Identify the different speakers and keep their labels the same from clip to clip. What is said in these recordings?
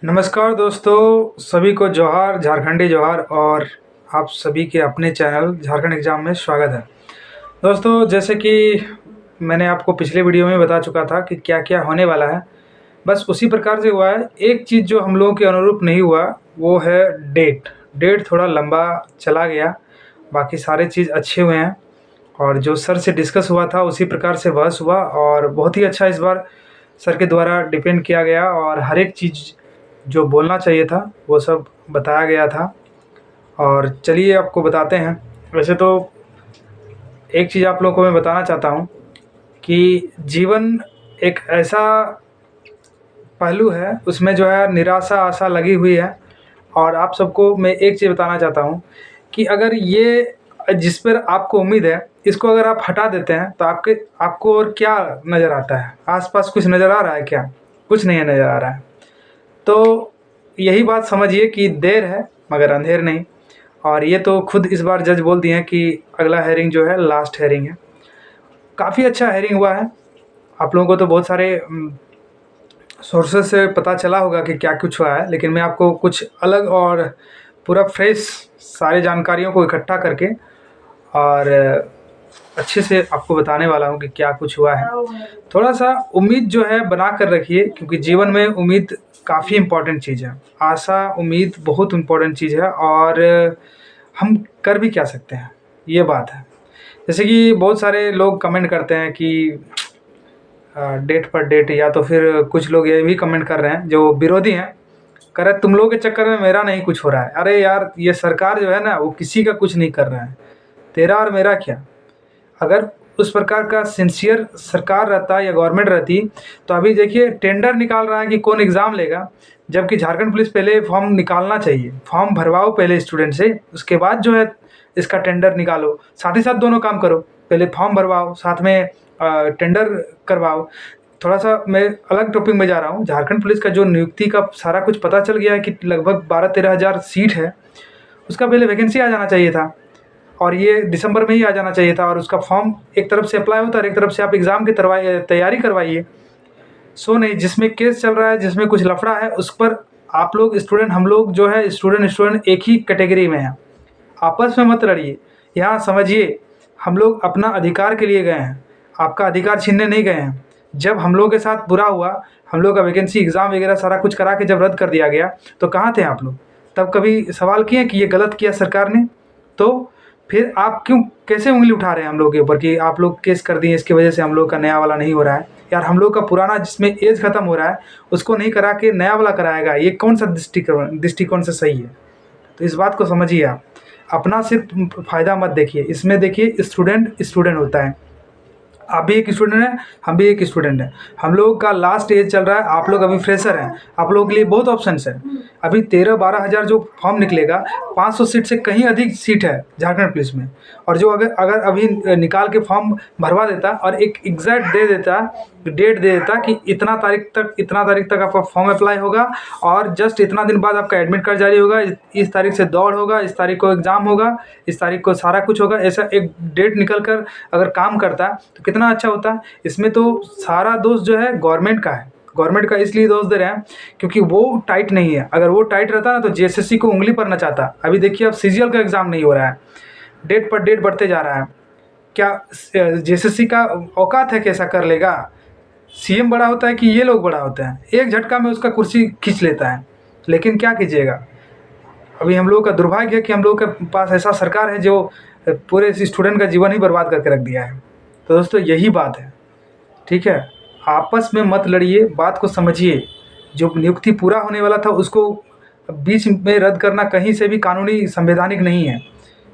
Speaker 1: नमस्कार दोस्तों, सभी को जोहार, झारखंडी जोहार और आप सभी के अपने चैनल झारखंड एग्ज़ाम में स्वागत है। दोस्तों, जैसे कि मैंने आपको पिछले वीडियो में बता चुका था कि क्या-क्या होने वाला है, बस उसी प्रकार से हुआ है। एक चीज़ जो हम लोगों के अनुरूप नहीं हुआ, वो है डेट। डेट थोड़ा लंबा चला गया, बाकी सारे चीज़ अच्छे हुए हैं और जो सर से डिस्कस हुआ था, उसी प्रकार से बहस हुआ और बहुत ही अच्छा इस बार सर के द्वारा डिफेंड किया गया और हर एक चीज़ जो बोलना चाहिए था वो सब बताया गया था। और चलिए आपको बताते हैं। वैसे तो एक चीज़ आप लोगों को मैं बताना चाहता हूँ कि जीवन एक ऐसा पहलू है, उसमें जो है निराशा आशा लगी हुई है। और आप सबको मैं एक चीज़ बताना चाहता हूँ कि अगर ये जिस पर आपको उम्मीद है, इसको अगर आप हटा देते हैं तो आपको और क्या नज़र आता है? आस-पास कुछ नज़र आ रहा है क्या? कुछ नहीं नज़र आ रहा है। तो यही बात समझिए कि देर है मगर अंधेर नहीं। और ये तो खुद इस बार जज बोल दिए हैं कि अगला हेयरिंग जो है लास्ट हेयरिंग है। काफ़ी अच्छा हेयरिंग हुआ है। आप लोगों को तो बहुत सारे सोर्सेज से पता चला होगा कि क्या कुछ हुआ है, लेकिन मैं आपको कुछ अलग और पूरा फ्रेश सारी जानकारियों को इकट्ठा करके और अच्छे से आपको बताने वाला हूँ कि क्या कुछ हुआ है। थोड़ा-सा उम्मीद जो है बना कर रखिए, क्योंकि जीवन में उम्मीद काफ़ी इम्पोर्टेंट चीज़ है। आशा, उम्मीद बहुत इम्पोर्टेंट चीज़ है और हम कर भी क्या सकते हैं, ये बात है। जैसे कि बहुत सारे लोग कमेंट करते हैं कि डेट पर डेट, या तो फिर कुछ लोग ये भी कमेंट कर रहे हैं जो विरोधी हैं, कह रहे तुम लोगों के चक्कर में मेरा नहीं कुछ हो रहा है। अरे यार, ये सरकार जो है ना, वो किसी का कुछ नहीं कर रहा है, तेरा और मेरा क्या। अगर उस प्रकार का सिंसियर सरकार रहता या गवर्नमेंट रहती, तो अभी देखिए टेंडर निकाल रहा है कि कौन एग्ज़ाम लेगा, जबकि झारखंड पुलिस पहले फॉर्म निकालना चाहिए। फॉर्म भरवाओ पहले स्टूडेंट से, उसके बाद जो है इसका टेंडर निकालो। साथ ही साथ दोनों काम करो, पहले फॉर्म भरवाओ, साथ में टेंडर करवाओ। थोड़ा-सा मैं अलग टॉपिक में जा रहा हूँ। झारखंड पुलिस का जो नियुक्ति का सारा कुछ पता चल गया है कि लगभग 12-13 हज़ार सीट है, उसका पहले वैकेंसी आ जाना चाहिए था और ये दिसंबर में ही आ जाना चाहिए था। और उसका फॉर्म एक तरफ से अप्लाई होता है और एक तरफ से आप एग्ज़ाम की तैयारी करवाइए। सो नहीं, जिसमें केस चल रहा है, जिसमें कुछ लफड़ा है, उस पर आप लोग स्टूडेंट, हम लोग जो है स्टूडेंट एक ही कैटेगरी में हैं। आपस में मत लड़िए। यहाँ समझिए, हम लोग अपना अधिकार के लिए गए हैं, आपका अधिकार छीनने नहीं गए हैं। जब हम लोग के साथ बुरा हुआ, हम लोग का वैकेंसी एग्ज़ाम वगैरह सारा कुछ करा के जब रद्द कर दिया गया, तो कहाँ थे आप लोग? तब कभी सवाल किए कि ये गलत किया सरकार ने? तो फिर आप क्यों, कैसे उँगली उठा रहे हैं हम लोग के ऊपर कि आप लोग केस कर दिए, इसकी वजह से हम लोग का नया वाला नहीं हो रहा है? यार, हम लोग का पुराना जिसमें एज ख़त्म हो रहा है, उसको नहीं करा के नया वाला कराएगा, ये कौन-सा दृष्टिकोण से सही है? तो इस बात को समझिए आप। अपना सिर्फ फ़ायदा मत देखिए, इसमें देखिए स्टूडेंट होता है। आप भी एक स्टूडेंट हैं, हम भी एक स्टूडेंट हैं। हम लोगों का लास्ट ईयर चल रहा है, आप लोग अभी फ्रेशर हैं। आप लोगों के लिए बहुत ऑप्शंस हैं। अभी 13-12 हज़ार जो फॉर्म निकलेगा, 500 सीट से कहीं अधिक सीट है झारखंड पुलिस में। और जो अगर अगर अभी निकाल के फॉर्म भरवा देता और एक एग्जैक्ट डेट दे देता कि इतना तारीख तक आपका फॉर्म अप्लाई होगा और जस्ट इतना दिन बाद आपका एडमिट कार्ड जारी होगा, इस तारीख से दौड़ होगा, इस तारीख को एग्ज़ाम होगा, इस तारीख को सारा कुछ होगा, ऐसा एक डेट निकल कर अगर काम करता तो कितना अच्छा होता। इसमें तो सारा दोष जो है गवर्नमेंट का है। गवर्नमेंट का इसलिए दोष दे रहे हैं क्योंकि वो टाइट नहीं है। अगर वो टाइट रहता ना, तो जेएसएससी को उंगली पर नचाता। अभी देखिए, अब सीजीएल का एग्ज़ाम नहीं हो रहा है, डेट पर डेट बढ़ते जा रहा है। क्या जेएसएससी का औकात है कि ऐसा कर लेगा? सीएम बड़ा होता है कि ये लोग बड़ा होते हैं? एक झटका में उसका कुर्सी खींच लेता है। लेकिन क्या कीजिएगा, अभी हम लोगों का दुर्भाग्य है कि हम लोगों के पास ऐसा सरकार है जो पूरे स्टूडेंट का जीवन ही बर्बाद करके रख दिया है। तो दोस्तों, यही बात है, ठीक है? आपस में मत लड़िए, बात को समझिए। जो नियुक्ति पूरा होने वाला था, उसको बीच में रद्द करना कहीं से भी कानूनी संवैधानिक नहीं है,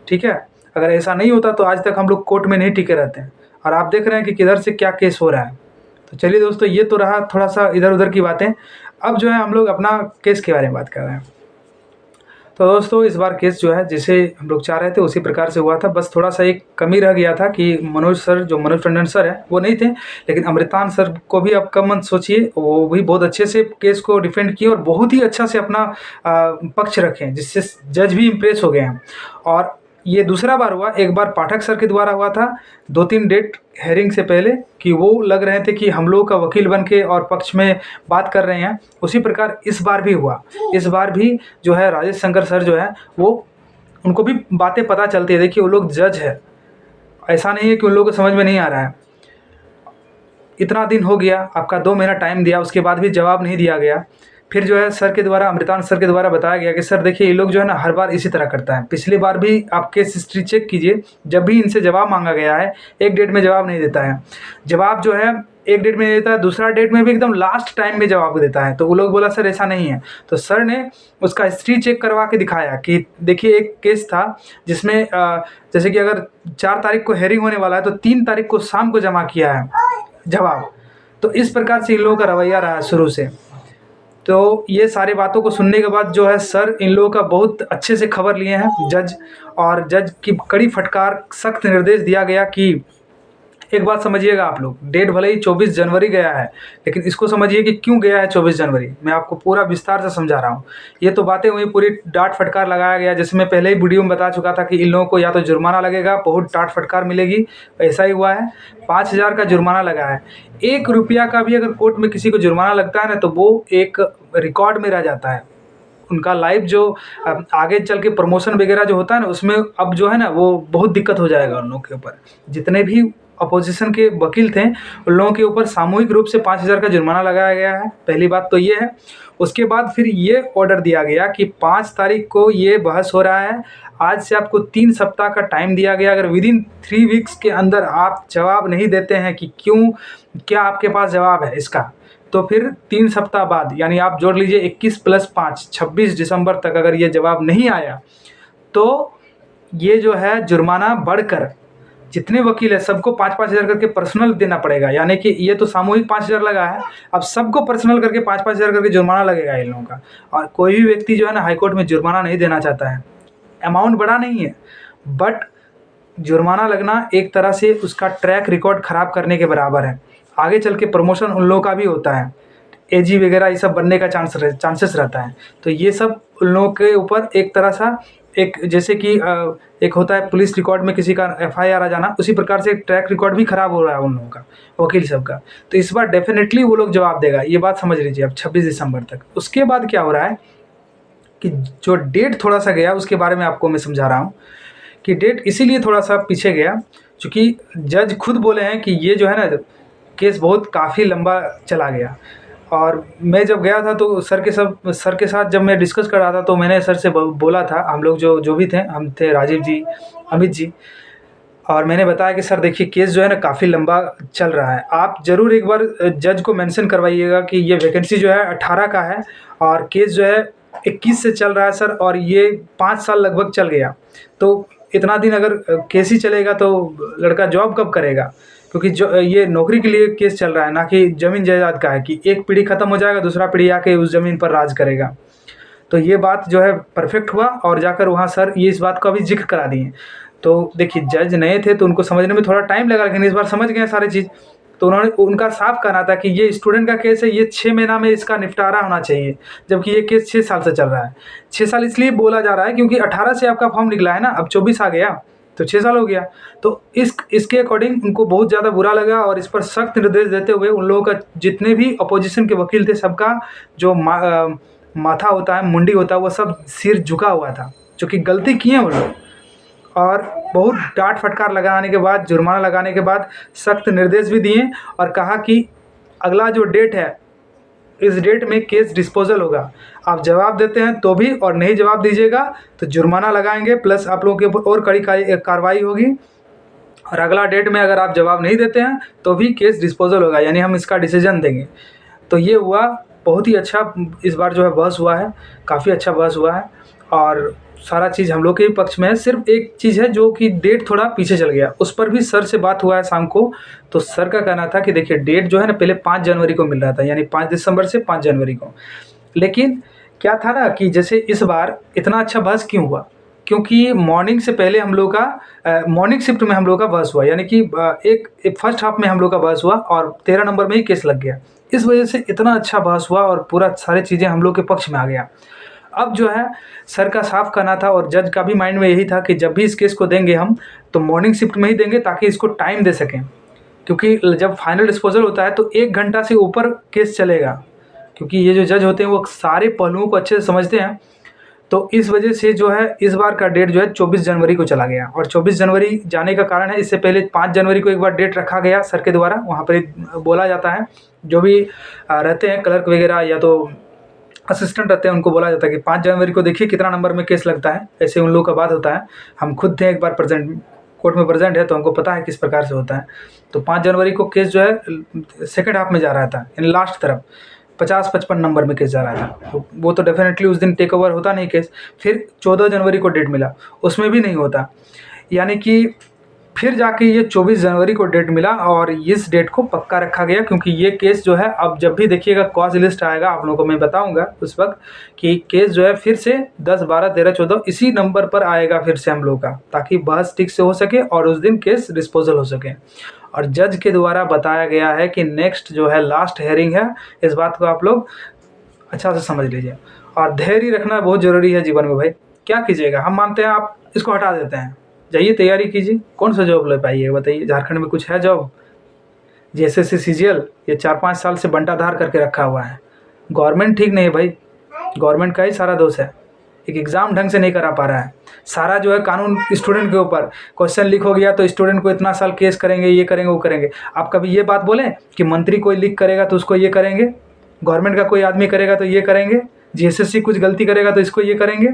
Speaker 1: ठीक है? अगर ऐसा नहीं होता तो आज तक हम लोग कोर्ट में नहीं टिके रहते हैं। और आप देख रहे हैं कि किधर से क्या केस हो रहा है। तो चलिए दोस्तों, ये तो रहा थोड़ा-सा इधर-उधर की बातें। अब जो है हम लोग अपना केस के बारे में बात कर रहे हैं। तो दोस्तों, इस बार केस जो है जिसे हम लोग चाह रहे थे उसी प्रकार से हुआ था। बस थोड़ा-सा एक कमी रह गया था कि मनोज टंडन सर हैं, वो नहीं थे। लेकिन अमृतान सर को भी आप कम मत सोचिए, वो भी बहुत अच्छे से केस को डिफेंड किए और बहुत ही अच्छा से अपना पक्ष रखे, जिससे जज भी इम्प्रेस हो गए हैं। और ये दूसरा बार हुआ, एक बार पाठक सर के द्वारा हुआ था 2-3 डेट हेयरिंग से पहले कि वो लग रहे थे कि हम लोग का वकील बन के और पक्ष में बात कर रहे हैं। उसी प्रकार इस बार भी हुआ। इस बार भी जो है राजेश शंकर सर जो है वो उनको भी बातें पता चलती है। देखिए वो लोग जज है, ऐसा नहीं है कि उन लोगों को समझ में नहीं आ रहा है। इतना दिन हो गया, आपका 2 महीना टाइम दिया, उसके बाद भी जवाब नहीं दिया गया। फिर जो है सर के द्वारा, अमृतांश सर के द्वारा बताया गया कि सर देखिए ये लोग जो है ना हर बार इसी तरह करता है। पिछली बार भी आप केस हिस्ट्री चेक कीजिए, जब भी इनसे जवाब मांगा गया है एक डेट में जवाब नहीं देता है। जवाब जो है एक डेट में देता है, दूसरा डेट में भी एकदम लास्ट टाइम में जवाब देता है। तो वो लोग बोला सर ऐसा नहीं है। तो सर ने उसका हिस्ट्री चेक करवा के दिखाया कि देखिए एक केस था जिसमें जैसे कि अगर 4 तारीख को हेयरिंग होने वाला है तो 3 तारीख को शाम को जमा किया है जवाब। तो इस प्रकार से इन लोगों का रवैया रहा शुरू से। तो ये सारी बातों को सुनने के बाद जो है सर इन लोगों का बहुत अच्छे से खबर लिए हैं जज, और जज की कड़ी फटकार, सख्त निर्देश दिया गया कि एक बात समझिएगा आप लोग, डेट भले ही 24 जनवरी गया है, लेकिन इसको समझिए कि क्यों गया है 24 जनवरी। मैं आपको पूरा विस्तार से समझा रहा हूँ। ये तो बातें हुई, पूरी डांट फटकार लगाया गया, जैसे मैं पहले ही वीडियो में बता चुका था कि इन लोगों को या तो जुर्माना लगेगा, बहुत डांट फटकार मिलेगी। ऐसा ही हुआ है, 5,000 का जुर्माना लगा है। 1 रुपया का भी अगर कोर्ट में किसी को जुर्माना लगता है ना तो वो एक रिकॉर्ड में रह जाता है। उनका लाइव जो आगे चल के प्रमोशन वगैरह जो होता है ना, उसमें अब जो है ना वो बहुत दिक्कत हो जाएगा उन लोगों के ऊपर। जितने भी अपोजिशन के वकील थे उन लोगों के ऊपर सामूहिक रूप से 5,000 का जुर्माना लगाया गया है। पहली बात तो ये है। उसके बाद फिर ये ऑर्डर दिया गया कि 5 तारीख को ये बहस हो रहा है, आज से आपको 3 सप्ताह का टाइम दिया गया। अगर विदिन 3 वीक्स के अंदर आप जवाब नहीं देते हैं कि क्यों, क्या आपके पास जवाब है इसका, तो फिर 3 सप्ताह बाद, यानी आप जोड़ लीजिए 21 + 5, 26 दिसंबर तक अगर ये जवाब नहीं आया तो ये जो है जुर्माना बढ़कर जितने वकील है सबको 5-5 हज़ार करके पर्सनल देना पड़ेगा। यानी कि ये तो सामूहिक 5,000 लगा है, अब सबको पर्सनल करके 5-5 हज़ार करके जुर्माना लगेगा इन लोगों का। और कोई भी व्यक्ति जो है ना हाईकोर्ट में जुर्माना नहीं देना चाहता है। अमाउंट बड़ा नहीं है, बट जुर्माना लगना एक तरह से उसका ट्रैक रिकॉर्ड ख़राब करने के बराबर है। आगे चल के प्रमोशन उन लोगों का भी होता है, एजी वगैरह ये सब बनने का चांसेस रहता है। तो ये सब उन लोगों के ऊपर एक तरह सा, एक जैसे कि एक होता है पुलिस रिकॉर्ड में किसी का एफआईआर आ जाना, उसी प्रकार से एक ट्रैक रिकॉर्ड भी ख़राब हो रहा है उन लोगों का, वकील सब का। तो इस बार डेफिनेटली वो लोग जवाब देगा, ये बात समझ लीजिए अब 26 दिसंबर तक। उसके बाद क्या हो रहा है कि जो डेट थोड़ा सा गया उसके बारे में आपको मैं समझा रहा हूँ कि डेट इसीलिए थोड़ा सा पीछे गया क्योंकि जज खुद बोले हैं कि ये जो है ना केस बहुत काफ़ी लंबा चला गया। और मैं जब गया था तो सर के साथ जब मैं डिस्कस कर रहा था तो मैंने सर से बोला था, हम लोग जो भी थे, हम थे राजीव जी, अमित जी, और मैंने बताया कि सर देखिए केस जो है ना काफ़ी लंबा चल रहा है, आप ज़रूर एक बार जज को मेंशन करवाइएगा कि ये वैकेंसी जो है 18 का है और केस जो है 21 से चल रहा है सर, और ये 5 साल लगभग चल गया। तो इतना दिन अगर केस ही चलेगा तो लड़का जॉब कब करेगा, क्योंकि जो ये नौकरी के लिए केस चल रहा है, ना कि ज़मीन जायदाद का है कि एक पीढ़ी ख़त्म हो जाएगा दूसरा पीढ़ी आके उस ज़मीन पर राज करेगा। तो ये बात जो है परफेक्ट हुआ और जाकर वहाँ सर ये इस बात का भी जिक्र करा दिए। तो देखिए जज नए थे तो उनको समझने में थोड़ा टाइम लगा, लेकिन इस बार समझ गए सारी चीज़। तो उनका साफ कहना था कि ये स्टूडेंट का केस है, ये 6 महीना में इसका निपटारा होना चाहिए, जबकि ये केस 6 साल से चल रहा है। 6 साल इसलिए बोला जा रहा है क्योंकि 18 से आपका फॉर्म निकला है ना, अब 24 आ गया तो 6 साल हो गया। तो इसके अकॉर्डिंग उनको बहुत ज़्यादा बुरा लगा और इस पर सख्त निर्देश देते हुए उन लोगों का, जितने भी अपोजिशन के वकील थे, सबका जो माथा होता है, मुंडी होता है, वो सब सिर झुका हुआ था, जो कि गलती किए वो लोग। और बहुत डांट फटकार लगाने के बाद, जुर्माना लगाने के बाद सख्त निर्देश भी दिए और कहा कि अगला जो डेट है इस डेट में केस डिस्पोजल होगा, आप जवाब देते हैं तो भी, और नहीं जवाब दीजिएगा तो जुर्माना लगाएंगे, प्लस आप लोगों के ऊपर और कड़ी कार्रवाई होगी। और अगला डेट में अगर आप जवाब नहीं देते हैं तो भी केस डिस्पोजल होगा, यानी हम इसका डिसीजन देंगे। तो ये हुआ, बहुत ही अच्छा इस बार जो है बहस हुआ है, काफ़ी अच्छा बहस हुआ है और सारा चीज़ हम लोग के ही पक्ष में है। सिर्फ एक चीज़ है जो कि डेट थोड़ा पीछे चल गया, उस पर भी सर से बात हुआ है शाम को। तो सर का कहना था कि देखिए डेट जो है ना पहले 5 जनवरी को मिल रहा था, यानी 5 दिसंबर से 5 जनवरी को। लेकिन क्या था ना कि जैसे इस बार इतना अच्छा बहस क्यों हुआ, क्योंकि मॉर्निंग से पहले हम लोग का मॉर्निंग शिफ्ट में हम लोग का बहस हुआ, यानी कि एक फर्स्ट हाफ में हम लोग का बहस हुआ और 13 नंबर में ही केस लग गया। इस वजह से इतना अच्छा बहस हुआ और पूरा सारी चीज़ें हम लोग के पक्ष में आ गया। अब जो है सर का साफ कहना था और जज का भी माइंड में यही था कि जब भी इस केस को देंगे हम तो मॉर्निंग शिफ्ट में ही देंगे ताकि इसको टाइम दे सकें, क्योंकि जब फाइनल डिस्पोजल होता है तो 1 घंटा से ऊपर केस चलेगा, क्योंकि ये जो जज होते हैं वो सारे पहलुओं को अच्छे से समझते हैं। तो इस वजह से जो है इस बार का डेट जो है 24 जनवरी को चला गया, और 24 जनवरी जाने का कारण है, इससे पहले 5 जनवरी को एक बार डेट रखा गया सर के द्वारा। वहाँ पर बोला जाता है जो भी रहते हैं क्लर्क वगैरह या तो असिस्टेंट रहते हैं उनको बोला जाता है कि 5 जनवरी को देखिए कितना नंबर में केस लगता है, ऐसे उन लोगों का बात होता है। हम खुद थे एक बार प्रेजेंट, कोर्ट में प्रेजेंट है, तो हमको पता है किस प्रकार से होता है। तो 5 जनवरी को केस जो है सेकेंड हाफ में जा रहा था, इन लास्ट तरफ 50-55 नंबर में केस जा रहा था। तो वो तो डेफिनेटली उस दिन टेक ओवर होता नहीं केस। फिर 14 जनवरी को डेट मिला, उसमें भी नहीं होता, यानी कि फिर जाके ये 24 जनवरी को डेट मिला और इस डेट को पक्का रखा गया, क्योंकि ये केस जो है अब जब भी देखिएगा कॉज लिस्ट आएगा आप लोगों को मैं बताऊंगा उस वक्त कि केस जो है फिर से 10, 12, 13, 14 इसी नंबर पर आएगा फिर से हम लोग का, ताकि बहस ठीक से हो सके और उस दिन केस डिस्पोजल हो सके। और जज के द्वारा बताया गया है कि नेक्स्ट जो है लास्ट हेयरिंग है, इस बात को आप लोग अच्छा से समझ लीजिए। और धैर्य रखना बहुत ज़रूरी है जीवन में भाई। क्या कीजिएगा, हम मानते हैं आप इसको हटा देते हैं, जाइए तैयारी कीजिए, कौन सा जॉब ले पाइएगा बताइए। झारखंड में कुछ है जॉब? JSSC CGL ये 4-5 साल से बंटाधार करके रखा हुआ है। गवर्नमेंट ठीक नहीं है भाई, गवर्नमेंट का ही सारा दोष है। एक एग्ज़ाम ढंग से नहीं करा पा रहा है, सारा जो है कानून स्टूडेंट के ऊपर। क्वेश्चन लीक हो गया तो स्टूडेंट को इतना साल केस करेंगे, ये करेंगे वो करेंगे। आप कभी ये बात बोलें कि मंत्री कोई लीक करेगा तो उसको ये करेंगे, गवर्नमेंट का कोई आदमी करेगा तो ये करेंगे, JSSC कुछ गलती करेगा तो इसको ये करेंगे।